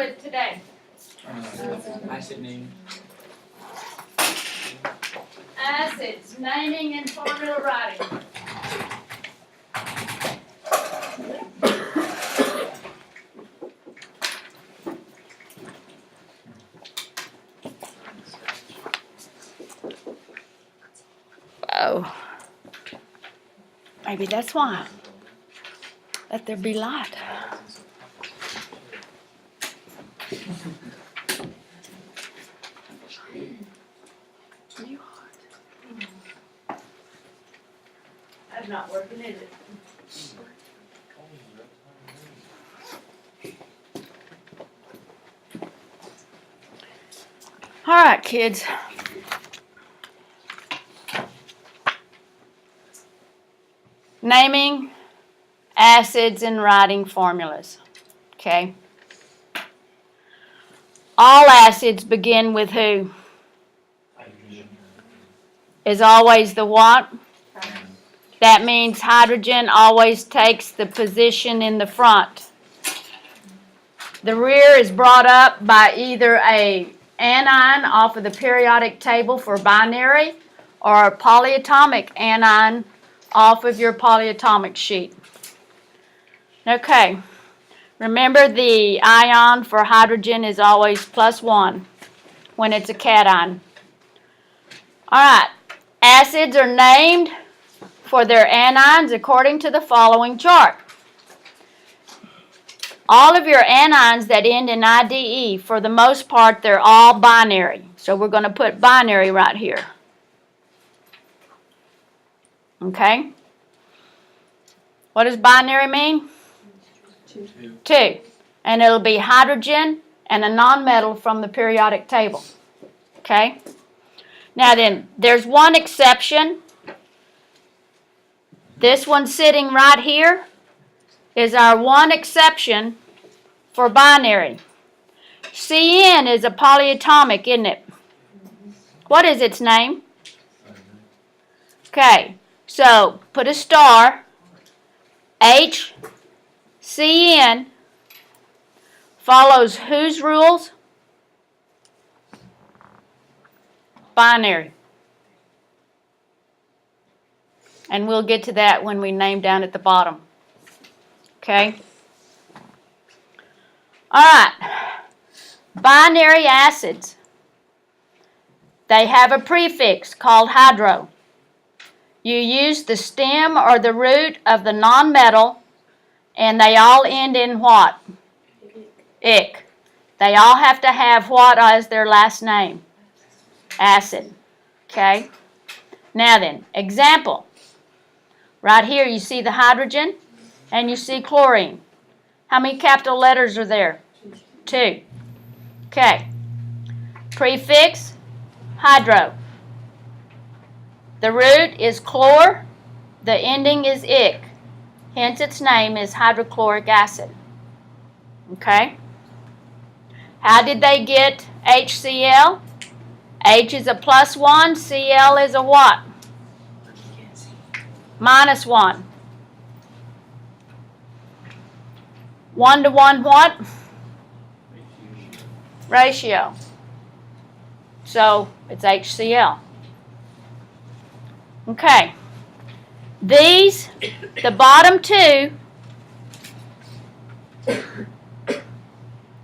with today? Acid name. Acids, naming and formula writing. Oh. Maybe that's why. Let there be light. That's not working, is it? All right, kids. Naming acids and writing formulas. Okay. All acids begin with who? Is always the what? That means hydrogen always takes the position in the front. The rear is brought up by either a anion off of the periodic table for binary or a polyatomic anion off of your polyatomic sheet. Okay, remember the ion for hydrogen is always +1 when it's a cation. All right, acids are named for their anions according to the following chart. All of your anions that end in IDE, for the most part, they're all binary. So we're going to put binary right here. Okay? What does binary mean? Two. And it'll be hydrogen and a nonmetal from the periodic table. Okay? Now then, there's one exception. This one sitting right here is our one exception for binary. CN is a polyatomic, isn't it? What is its name? Okay, so put a star. HCN follows whose rules? Binary. And we'll get to that when we name down at the bottom. Okay? All right. Binary acids. They have a prefix called hydro. You use the stem or the root of the nonmetal, and they all end in what? Ic. They all have to have what as their last name? Acid. Okay? Now then, example. Right here you see the hydrogen and you see chlorine. How many capital letters are there? 2. Okay. Prefix, hydro. The root is chlor. The ending is ic. Hence its name is hydrochloric acid. Okay? How did they get HCl? H is a +1. Cl is a what? -1. 1-to-1 what? Ratio. So it's HCl. Okay. These, the bottom two,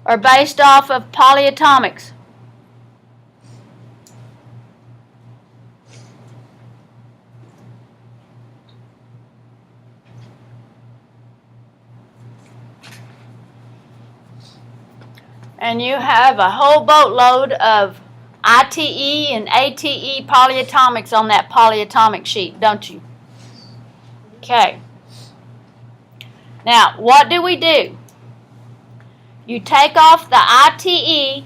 are based off of polyatomics. And you have a whole boatload of ITE and ATE polyatomics on that polyatomic sheet, don't you? Okay. Now, what do? You take off the ITE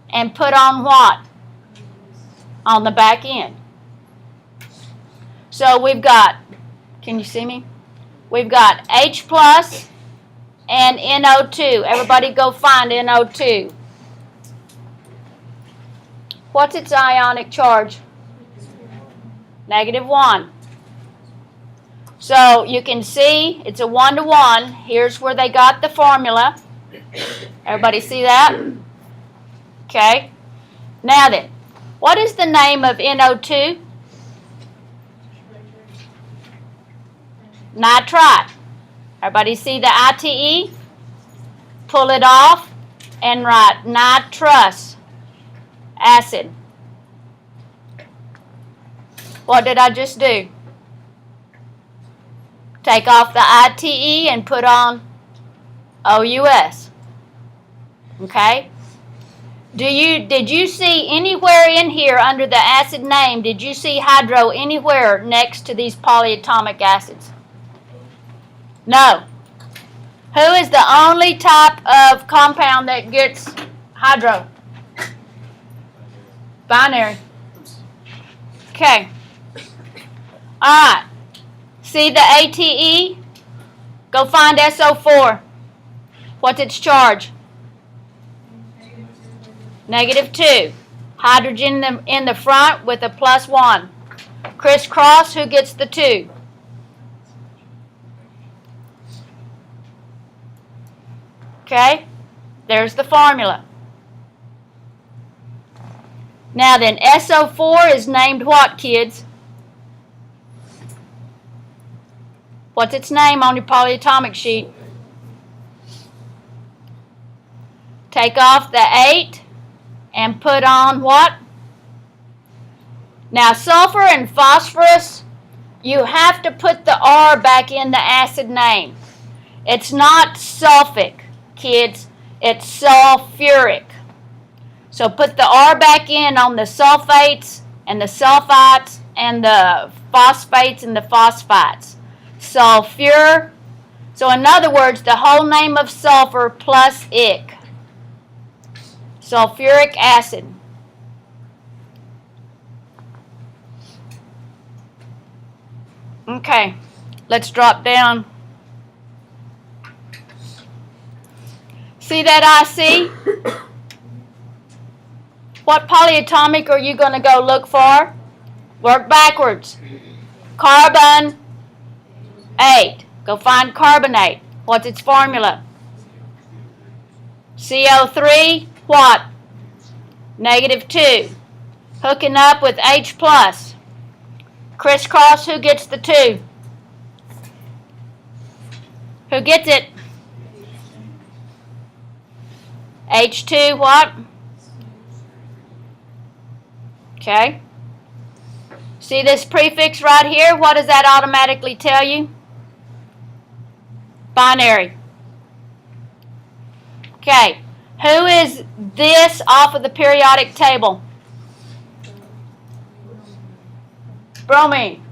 and put on what? On the back end. So we've got, can you see me? We've got H plus and NO2. Everybody go find NO2. What's its ionic charge? -1. So you can see it's a 1-to-1. Here's where they got the formula. Everybody see that? Okay. Now then, what is the name of NO2? Nitrite. Everybody see the ITE? Pull it off and write nitrous acid. What did I just do? Take off the ITE and put on OUS. Okay? Did you see anywhere in here under the acid name, did you see hydro anywhere next to these polyatomic acids? No. Who is the only type of compound that gets hydro? Binary. Okay. Alright. See the ATE? Go find SO4. What's its charge? -2. Hydrogen in the front with a +1. Crisscross, who gets the 2? Okay, there's the formula. Now then, SO4 is named what, kids? What's its name on your polyatomic sheet? Take off the 8 and put on what? Now, sulfur and phosphorus, you have to put the R back in the acid name. It's not sulfic, kids. It's sulfuric. So put the R back in on the sulfates and the sulfites and the phosphates and the phosphites. Sulfur. So in other words, the whole name of sulfur plus ic. Sulfuric acid. Okay, let's drop down. See that IC? What polyatomic are you going to go look for? Work backwards. Carbon 8. Go find carbonate. What's its formula? CO3, what? -2. Hooking up with H+. Crisscross, who gets the 2? Who gets it? H2, what? Okay. See this prefix right here? What does that automatically tell you? Binary. Okay. Who is this off of the periodic table? Bromine.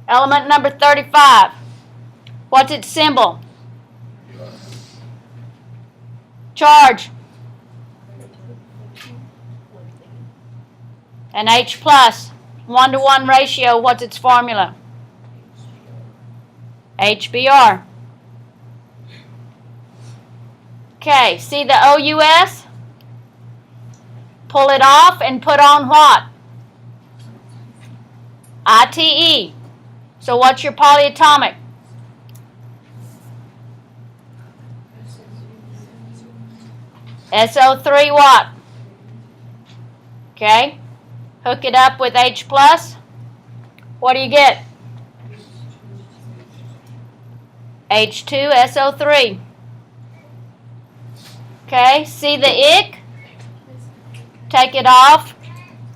Element number 35. What's its symbol? Charge. And H+. 1-to-1 ratio. What's its formula? HBr. Okay, see the OUS? Pull it off and put on what? ITE. So what's your polyatomic? SO3 what? Okay. Hook it up with H+. What do you get? H2SO3. Okay, see the ick? Take it off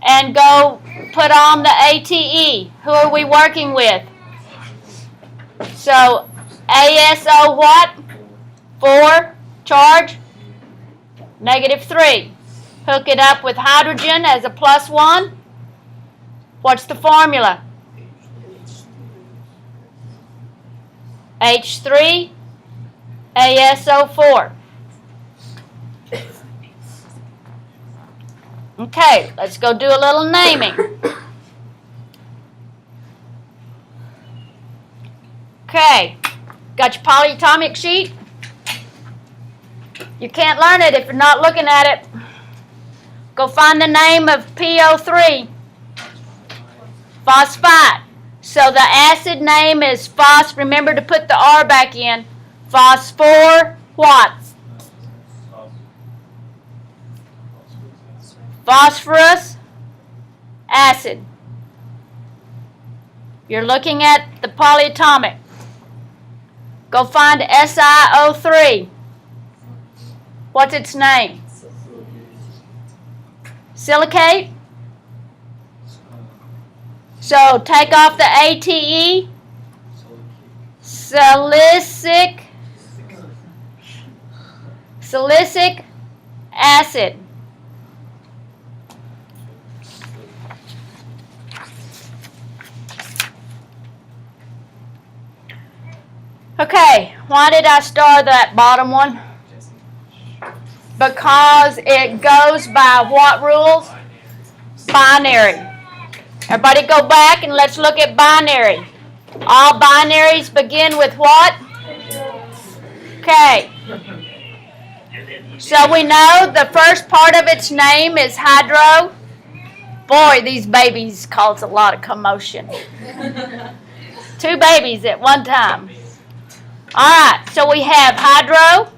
and go put on the ATE. Who are we working with? So, ASO what? 4, charge? -3. Hook it up with hydrogen as a +1. What's the formula? H3, ASO4. Okay, let's go do a little naming. Okay, got your polyatomic sheet? You can't learn it if you're not looking at it. Go find the name of PO3. Phosphite. So the acid name is phos. Remember to put the R back in. Phosphor what? phosphorus acid. You're looking at the polyatomic. Go find SiO3. What's its name? Silicate. So take off the ATE. Silicic acid. Okay, why did I star that bottom one? Because it goes by what rules? Binary. Everybody go back and let's look at binary. All binaries begin with what? Okay. So we know the first part of its name is hydro. Boy, these babies cause a lot of commotion. 2 babies at one time. Alright, so we have hydro.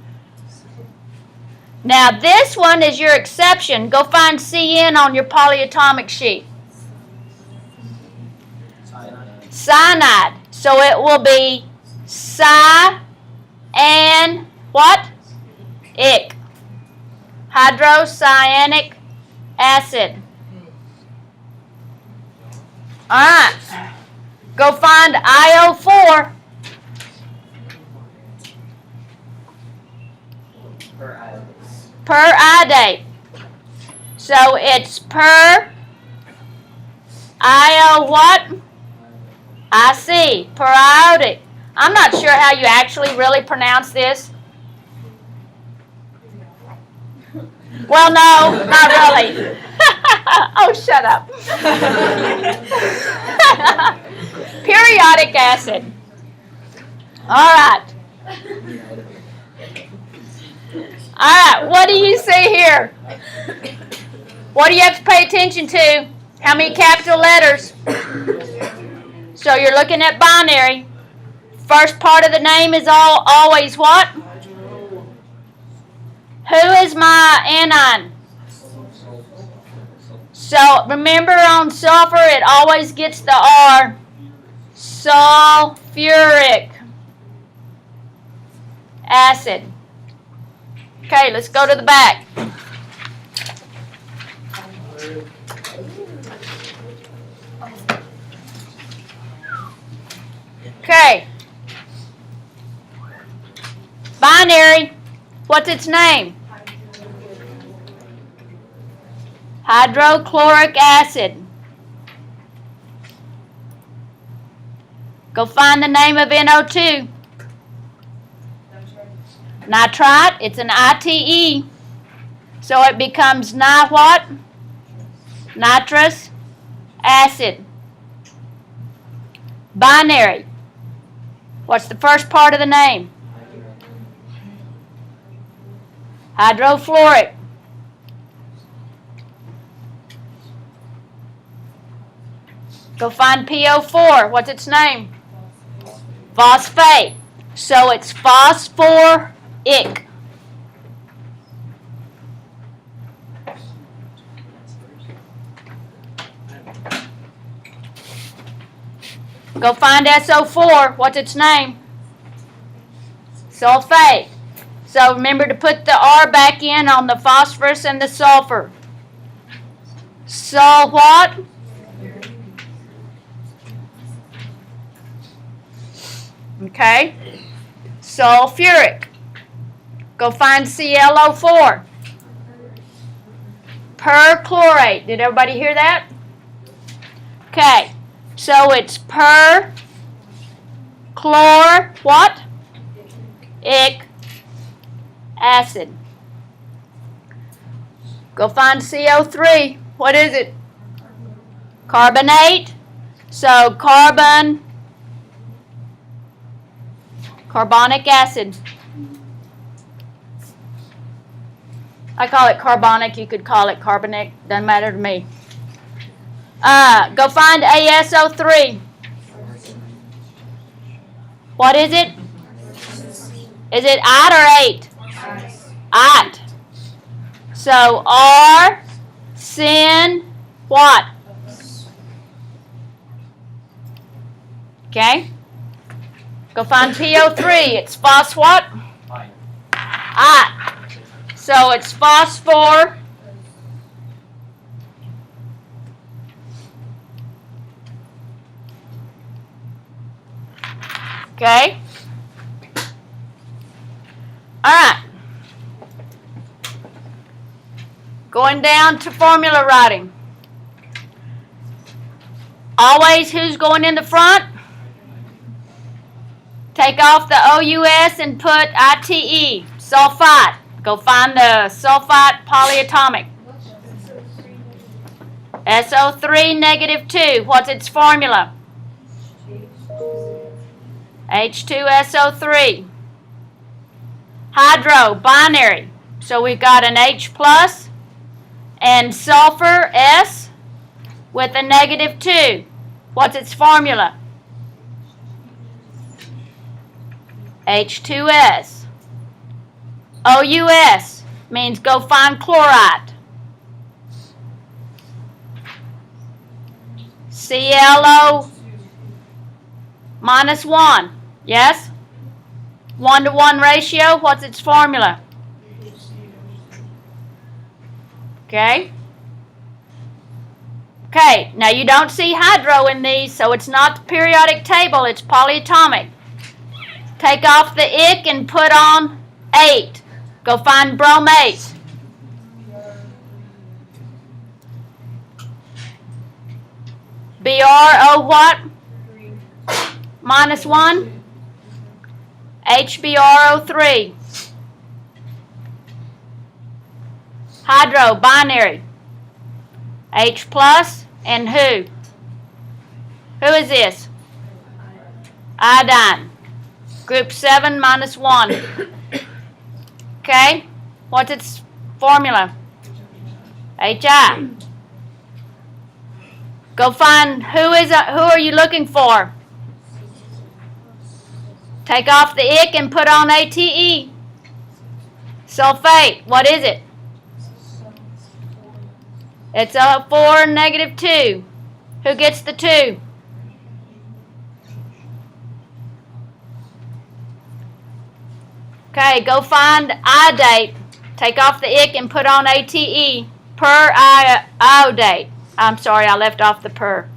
Now this one is your exception. Go find CN on your polyatomic sheet. Cyanide. So it will be and what? Ic. Hydrocyanic acid. Alright. Go find IO4. Periodate. So it's IO what? IC. Periodic. I'm not sure how you actually really pronounce this. Well, no, not really. Oh, shut up. Periodic acid. All right. All right, what do you see here? What do you have to pay attention to? How many capital letters? So you're looking at binary. First part of the name is always what? Who is my anion? So remember on sulfur, it always gets the R. Sulfuric acid. Okay, let's go to the back. Okay. Binary. What's its name? Hydrochloric acid. Go find the name of NO2. Nitrite. It's an ITE. So it becomes what? Nitrous acid. Binary. What's the first part of the name? Hydrofluoric. Go find PO4. What's its name? Phosphate. So it's phosphoric. Go find SO4. What's its name? Sulfate. So remember to put the R back in on the phosphorus and the sulfur. So what? Okay. Sulfuric. Go find ClO4. Perchlorate. Did everybody hear that? Okay. So it's perchlor what? Ic acid. Go find CO3. What is it? Carbonate. So carbonic acid. I call it carbonic. You could call it carbonic. Doesn't matter to me. Go find ASO3. What is it? Is it ot or ate? Ot. So R, Sin what? Okay. Go find PO3. It's phos what? Ah. So it's phosphor. Okay. All right. Going down to formula writing. Always who's going in the front? Take off the OUS and put ITE, sulfite. Go find the sulfite polyatomic. SO3 negative 2. What's its formula? H2SO3. Hydro, binary. So we've got an H plus and sulfur S with a negative 2. What's its formula? H2S. OUS means go find chloride. ClO minus 1. Yes? 1-to-1 ratio. What's its formula? Okay. Okay, now you don't see hydro in these, so it's not the periodic table, it's polyatomic. Take off the ick and put on 8. Go find bromate. BRO what? Minus 1. HBRO3. Hydro, binary. H plus and who? Who is this? Iodine. Group 7 minus 1. Okay? What's its formula? HI. Go find who are you looking for? Take off the ick and put on ATE. Sulfate. What is it? It's a 4 negative 2. Who gets the 2? Okay, go find iodate. Take off the ick and put on ATE. Iodate. I'm sorry, I left off the per.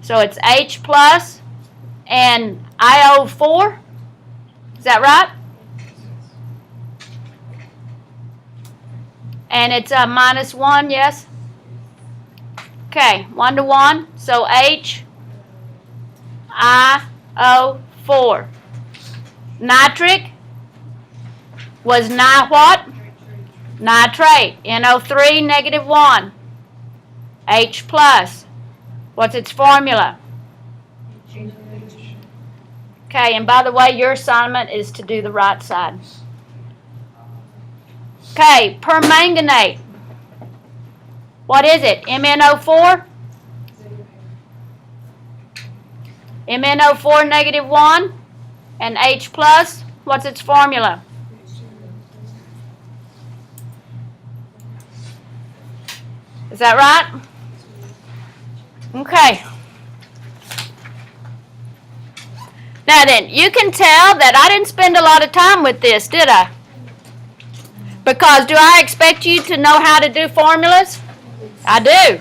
So it's H plus and IO4. Is that right? And it's a minus 1, yes? Okay, 1-to-1. So HIO4. Nitric was what? Nitrate. NO3 negative 1. H plus. What's its formula? Okay, and by the way, your assignment is to do the right side. Okay, permanganate. What is it? MnO4? MnO4 negative 1 and H plus. What's its formula? Is that right? Okay. Now then, you can tell that I didn't spend a lot of time with this, did I? Because do I expect you to know how to do formulas? I do.